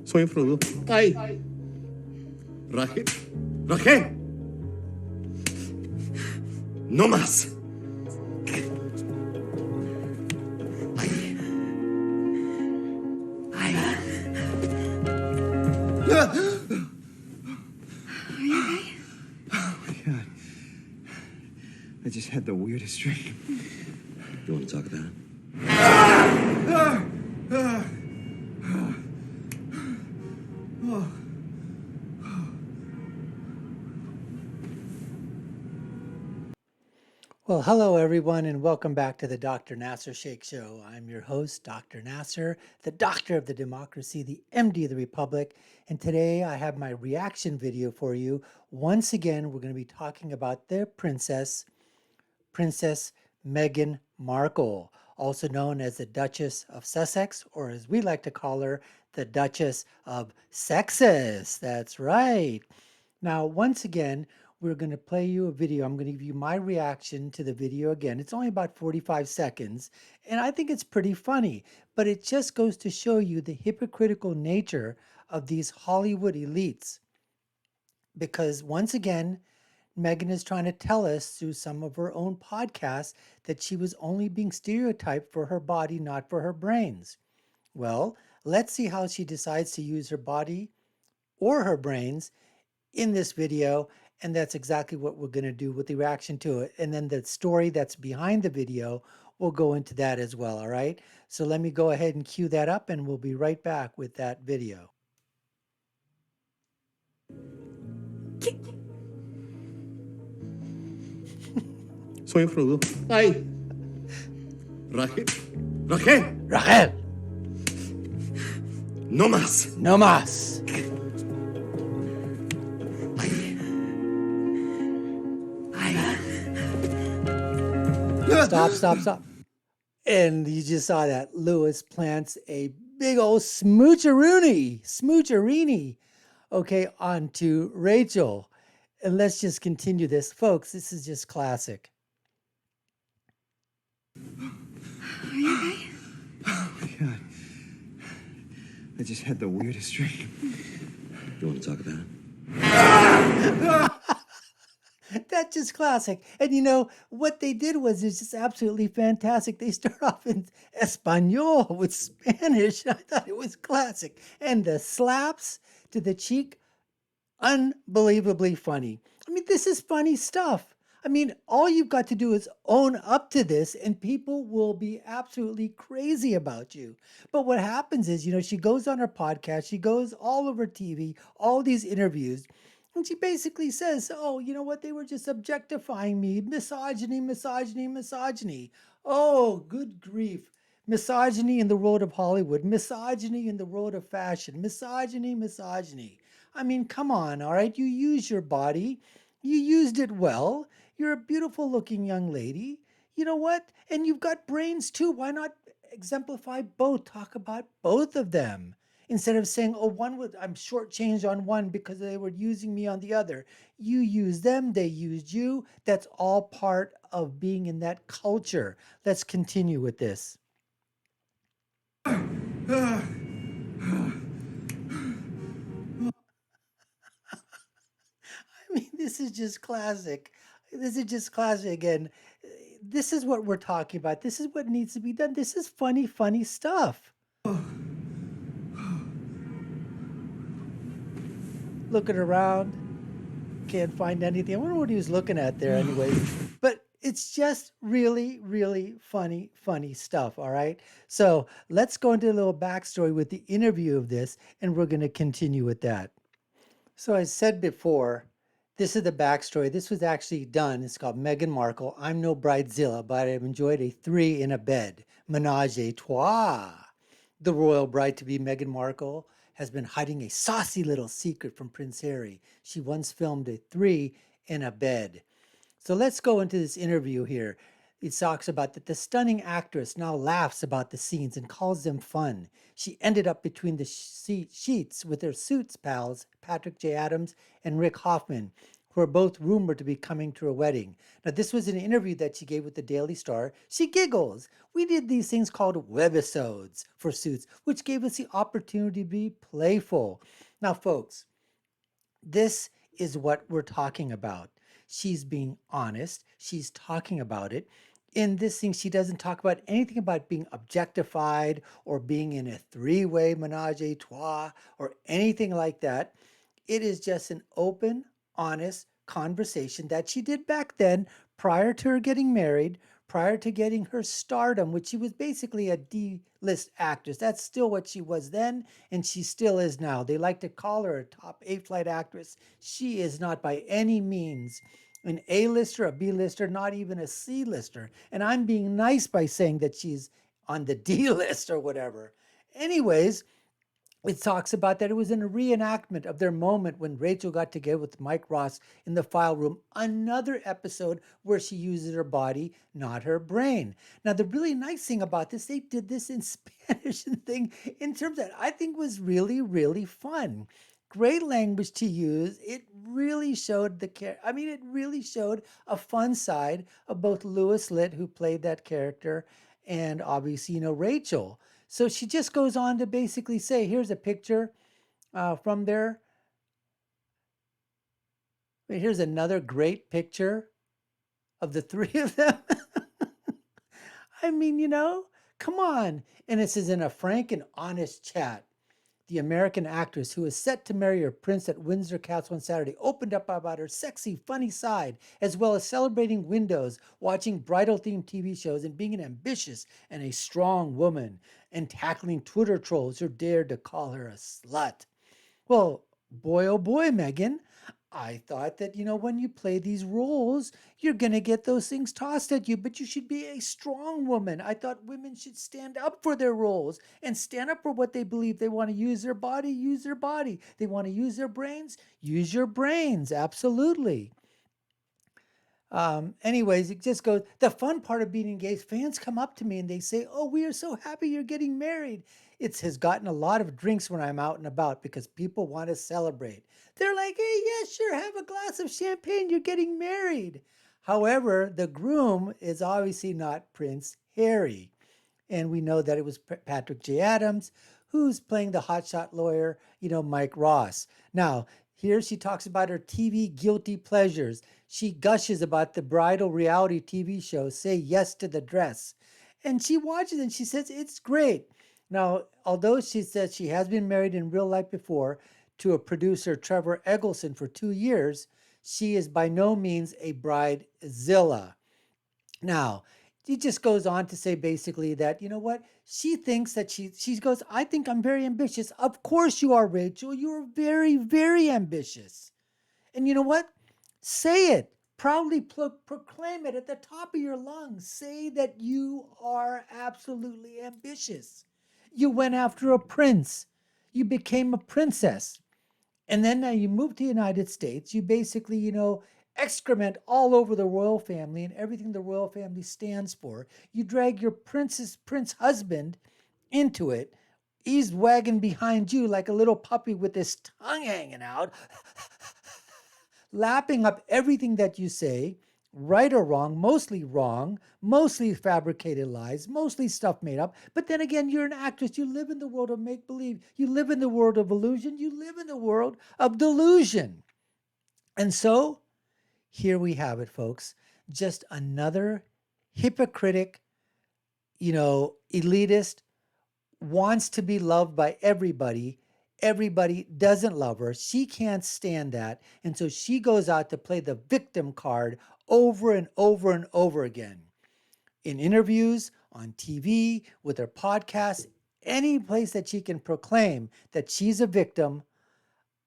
Soy frudo. ¡Ay! ¡Raje! ¡Raje! ¡No más! ¡Ay! ¡Ay! Are you okay? Oh my God. I just had the weirdest dream. You want to talk about it? Well, hello everyone, and welcome back to the Dr. Nasir Shaikh Show. I'm your host, Dr. Nasir, the doctor of the democracy, the MD of the Republic, and today I have my reaction video for you. Once again, we're going to be talking about their Princess Meghan Markle, also known as the Duchess of Sussex, or as we like to call her, the Duchess of Sexes. That's right. Now, once again, we're going to play you a video. I'm going to give you my reaction to the video again. It's only about 45 seconds, and I think it's pretty funny, but it just goes to show you the hypocritical nature of these Hollywood elites. Because once again, Meghan is trying to tell us through some of her own podcasts that she was only being stereotyped for her body, not for her brains. Well, let's see how she decides to use her body or her brains in this video, and that's exactly what we're going to do with the reaction to it. And then the story that's behind the video, we'll go into that as well, all right? So let me go ahead and cue that up, and we'll be right back with that video. Soy frudo. ¡Ay! ¡Raje! ¡Raje! Rachel, ¡No más! no más. Stop. And you just saw that Lewis plants a big old smoocherini, okay, onto Rachel. And let's just continue this. Folks, this is just classic. Are you okay? Oh my God. I just had the weirdest dream. You want to talk about it? That's just classic. And you know, what they did was it's just absolutely fantastic. They start off in Espanol with Spanish. I thought it was classic. And the slaps to the cheek, unbelievably funny. I mean, this is funny stuff. I mean, all you've got to do is own up to this and people will be absolutely crazy about you. But what happens is, you know, she goes on her podcast, she goes all over TV, all these interviews, and she basically says, oh, you know what? They were just objectifying me. Misogyny. Oh, good grief. Misogyny in the world of Hollywood. Misogyny in the world of fashion. Misogyny. I mean, come on, all right? You use your body. You used it well. You're a beautiful looking young lady. You know what? And you've got brains too. Why not exemplify both? Talk about both of them. Instead of saying, oh, I'm shortchanged on one because they were using me on the other. You used them, they used you. That's all part of being in that culture. Let's continue with this. I mean, this is just classic. Again. This is what we're talking about. This is what needs to be done. This is funny stuff. Looking around, can't find anything. I wonder what he was looking at there anyways. But it's just really funny stuff, all right? So let's go into a little backstory with the interview of this, and we're going to continue with that. So I said before, this is the backstory. This was actually done. It's called Meghan Markle. I'm no Bridezilla, but I've enjoyed a 3 in a bed menage a trois. The royal bride-to-be Meghan Markle has been hiding a saucy little secret from Prince Harry. She once filmed a 3 in a bed. So let's go into this interview here. It talks about that the stunning actress now laughs about the scenes and calls them fun. She ended up between the sheets with her Suits pals, Patrick J. Adams and Rick Hoffman, who are both rumored to be coming to her wedding. Now, this was an interview that she gave with the Daily Star. She giggles. We did these things called webisodes for Suits, which gave us the opportunity to be playful. Now, folks, this is what we're talking about. She's being honest. She's talking about it. In this thing, she doesn't talk about anything about being objectified or being in a three-way menage a trois or anything like that. It is just an open, honest conversation that she did back then prior to her getting married, prior to getting her stardom, which she was basically a D-list actress. That's still what she was then, and she still is now. They like to call her a top A-flight actress. She is not by any means an A-lister, a B-lister, not even a C-lister. And I'm being nice by saying that she's on the D-list or whatever. Anyways, it talks about that it was in a reenactment of their moment when Rachel got together with Mike Ross in the file room, another episode where she uses her body, not her brain. Now, the really nice thing about this, they did this in Spanish and thing in terms that I think was really, really fun. Great language to use. It really showed it really showed a fun side of both Louis Litt, who played that character, and obviously, Rachel. So she just goes on to basically say, here's a picture from there. Here's another great picture of the three of them. I mean, come on. And this is in a frank and honest chat. The American actress who is set to marry her prince at Windsor Castle on Saturday opened up about her sexy, funny side, as well as celebrating windows, watching bridal-themed TV shows, and being an ambitious and a strong woman, and tackling Twitter trolls who dared to call her a slut. Well, boy, oh boy, Meghan, I thought that, when you play these roles, you're going to get those things tossed at you, but you should be a strong woman. I thought women should stand up for their roles and stand up for what they believe. They want to use their body, use their body. They want to use their brains, use your brains. Absolutely. Anyways, it just goes, the fun part of being engaged, fans come up to me and they say, oh, we are so happy you're getting married. It has gotten a lot of drinks when I'm out and about because people want to celebrate. They're like, hey, yeah, sure, have a glass of champagne, you're getting married. However, the groom is obviously not Prince Harry. And we know that it was Patrick J. Adams, who's playing the hotshot lawyer, Mike Ross. Now, here she talks about her TV guilty pleasures. She gushes about the bridal reality TV show, Say Yes to the Dress. And she watches and she says, it's great. Now, although she says she has been married in real life before to a producer, Trevor Eggleston, for 2 years, she is by no means a bridezilla. Now, he just goes on to say basically that, she thinks that she goes, I think I'm very ambitious. Of course you are, Rachel. You are very, very ambitious. And you know what? Say it. Proudly proclaim it at the top of your lungs. Say that you are absolutely ambitious. You went after a prince. You became a princess. And then now you move to the United States. You basically, excrement all over the royal family and everything the royal family stands for. You drag your prince husband into it. He's wagging behind you like a little puppy with his tongue hanging out, lapping up everything that you say, right or wrong, mostly fabricated lies, mostly stuff made up. But then again, you're an actress. You live in the world of make-believe. You live in the world of illusion. You live in the world of delusion. And so, here we have it, folks. Just another hypocritic, elitist, wants to be loved by everybody. Everybody doesn't love her. She can't stand that. And so she goes out to play the victim card over and over and over again. In interviews, on TV, with her podcast, any place that she can proclaim that she's a victim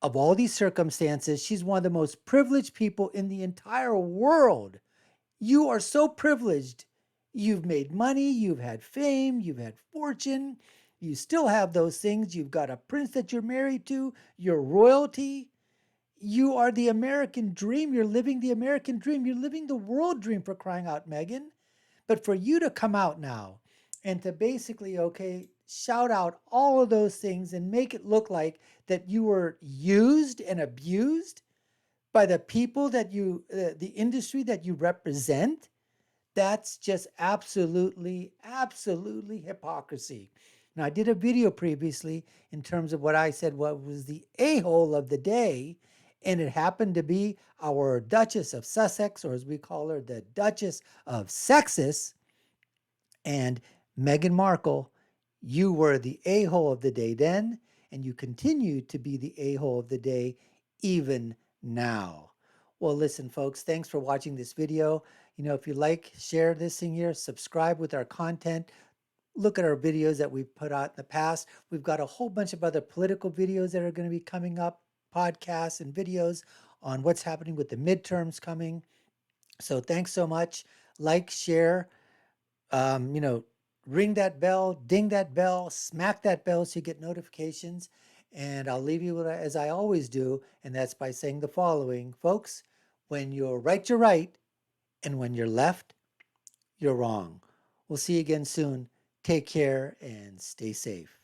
of all these circumstances. She's one of the most privileged people in the entire world. You are so privileged. You've made money, you've had fame, you've had fortune. You still have those things. You've got a prince that you're married to, you're royalty. You are the American dream. You're living the American dream. You're living the world dream, for crying out, Meghan. But for you to come out now and to basically, shout out all of those things and make it look like that you were used and abused, by the people that the industry that you represent, that's just absolutely hypocrisy. Now, I did a video previously in terms of what I said what was the a-hole of the day, and it happened to be our Duchess of Sussex, or as we call her, the Duchess of Sexus. And Meghan Markle, you were the a-hole of the day then, and you continue to be the a-hole of the day even now. Well, listen, folks, thanks for watching this video. If you like, share this thing here, subscribe with our content. Look at our videos that we've put out in the past. We've got a whole bunch of other political videos that are going to be coming up, podcasts and videos on what's happening with the midterms coming. So thanks so much. Like, share, you know, ring that bell, ding that bell, smack that bell so you get notifications. And I'll leave you with, as I always do, and that's by saying the following, folks: when you're right, and when you're left, you're wrong. We'll see you again soon. Take care and stay safe.